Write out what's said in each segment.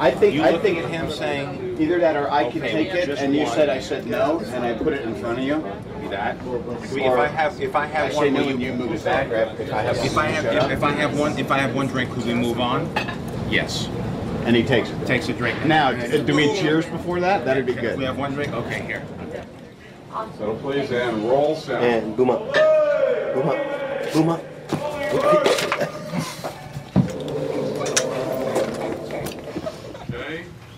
I think looking at him saying either that or I can okay, take it, just and you one. said I said no, and I put it in front of you. That. Or If I have I one, say no will and you you move it back. If I have one drink, could we move on? Yes. and he takes it. Takes a drink. Now, do we cheers before that? That'd be good. We have one drink. Okay, here. So please, and roll sound. And boom up. Boom up. Boom up.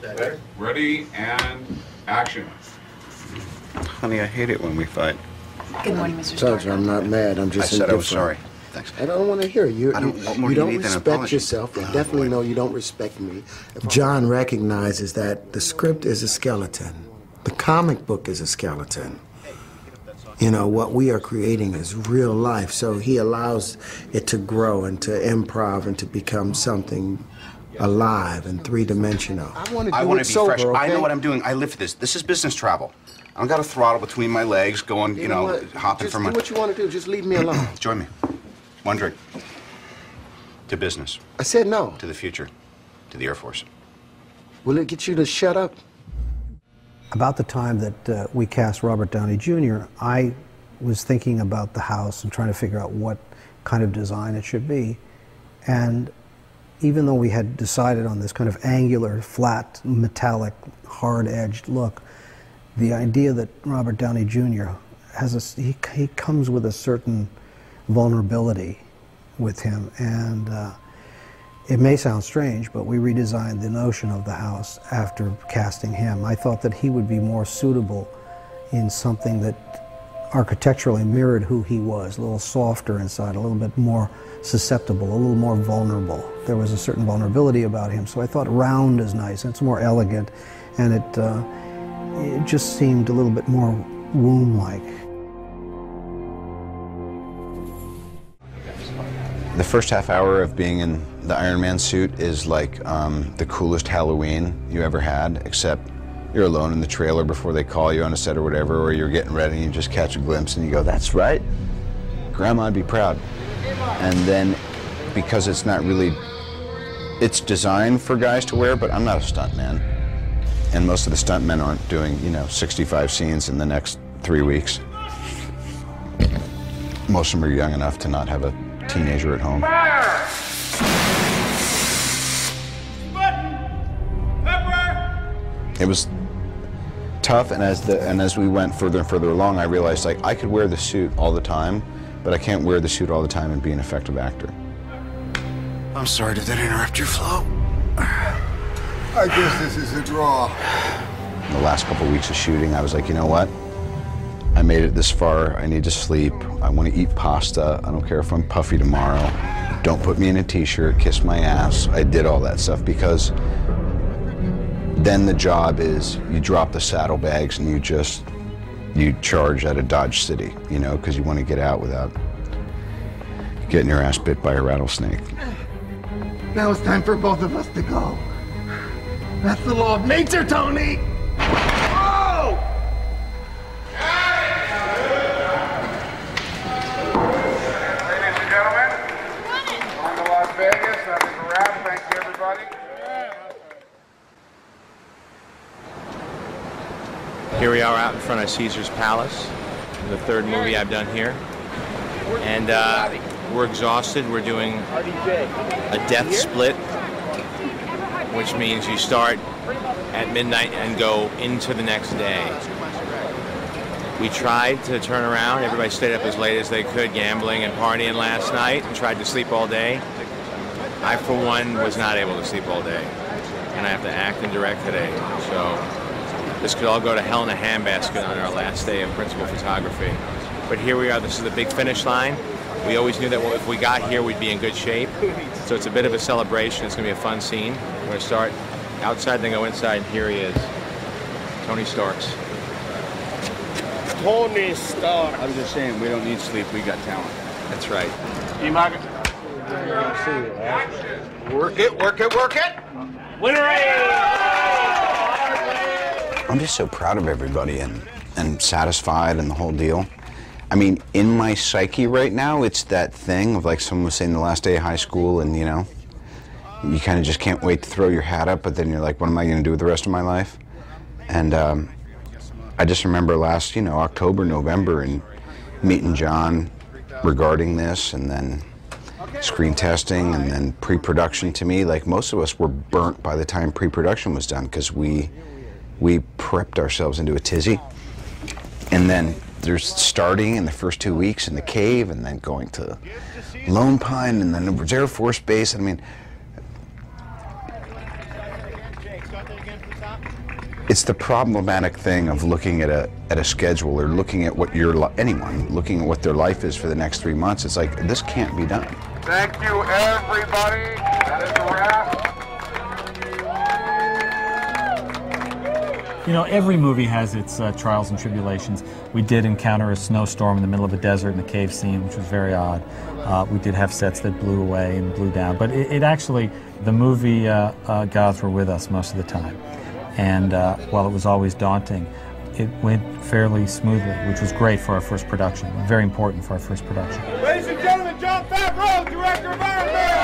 Okay. Ready and action. Honey, I hate it when we fight. Good morning, Mr. Told Stark. you I'm not mad. I'm I just said I was indifferent. sorry. Thanks. I don't want to hear you. I don't want more you than don't you need than an respect apology. yourself. You Oh, definitely boy. know you don't respect me. John recognizes that the script is a skeleton. The comic book is a skeleton. You know, what we are creating is real life, so he allows it to grow and to improv and to become something alive and three-dimensional. I want to be fresh. I know what I'm doing. I live for this. This is business travel. I don't got a throttle between my legs going, you know, what? hopping Just from do my... what you want to do. Just leave me alone. Join me. One drink. To business. I said no. To the future. To the Air Force. Will it get you to shut up? About the time that we cast Robert Downey Jr., I was thinking about the house and trying to figure out what kind of design it should be. And even though we had decided on this kind of angular, flat, metallic, hard-edged look, the idea that Robert Downey Jr. has he comes with a certain vulnerability with him, and it may sound strange, but we redesigned the notion of the house after casting him. I thought that he would be more suitable in something that architecturally mirrored who he was, a little softer inside, a little bit more susceptible, a little more vulnerable. There was a certain vulnerability about him, so I thought round is nice, and it's more elegant, and it just seemed a little bit more womb-like. The first half hour of being in the Iron Man suit is like the coolest Halloween you ever had, except you're alone in the trailer before they call you on a set or whatever, or you're getting ready and you just catch a glimpse and you go, that's right, Grandma'd be proud. And then, because it's not really, it's designed for guys to wear, but I'm not a stunt man. And most of the stunt men aren't doing, 65 scenes in the next 3 weeks. Most of them are young enough to not have a teenager at home. It was tough, and as we went further and further along, I realized like I could wear the suit all the time, but I can't wear the suit all the time and be an effective actor. I'm sorry, did that interrupt your flow? I guess this is a draw. In the last couple of weeks of shooting, I was like, you know what? I made it this far. I need to sleep. I want to eat pasta. I don't care if I'm puffy tomorrow. Don't put me in a t-shirt, kiss my ass. I did all that stuff because then the job is you drop the saddlebags and you charge out of Dodge City, because you want to get out without getting your ass bit by a rattlesnake. Now it's time for both of us to go. That's the law of nature, Tony! Oh! Ladies and gentlemen, on to Las Vegas. That is a wrap. Thank you, everybody. Here we are out in front of Caesar's Palace, the third movie I've done here. And we're exhausted. We're doing a death split, which means you start at midnight and go into the next day. We tried to turn around. Everybody stayed up as late as they could, gambling and partying last night, and tried to sleep all day. I, for one, was not able to sleep all day, and I have to act and direct today. So this could all go to hell in a handbasket on our last day of principal photography. But here we are. This is the big finish line. We always knew that if we got here, we'd be in good shape. So it's a bit of a celebration. It's going to be a fun scene. We're going to start outside, then go inside, and here he is, Tony Starks. Tony Stark. I was just saying, we don't need sleep. We got talent. That's right. Work it, work it, work it! I'm just so proud of everybody and satisfied and the whole deal. I mean, in my psyche right now, it's that thing of like someone was saying the last day of high school and, you kind of just can't wait to throw your hat up, but then you're like, what am I going to do with the rest of my life? And I just remember last, October, November, and meeting John regarding this, and then screen testing, and then pre-production. To me, like, most of us were burnt by the time pre-production was done, because we prepped ourselves into a tizzy. And then there's starting in the first 2 weeks in the cave, and then going to Lone Pine, and then over Air Force Base. I mean, it's the problematic thing of looking at a schedule, or looking at what anyone looking at what their life is for the next 3 months. It's like, this can't be done. Thank you, everybody. That is a wrap. Every movie has its trials and tribulations. We did encounter a snowstorm in the middle of a desert in the cave scene, which was very odd. We did have sets that blew away and blew down, but it actually, the movie gods were with us most of the time. And while it was always daunting, it went fairly smoothly, which was great for our first production, very important for our first production. Ladies and gentlemen, Jon Favreau, director of Iron Man.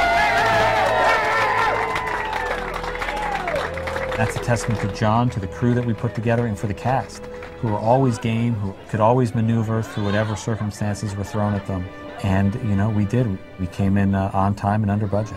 That's a testament to John, to the crew that we put together, and for the cast, who were always game, who could always maneuver through whatever circumstances were thrown at them. And, we did. We came in on time and under budget.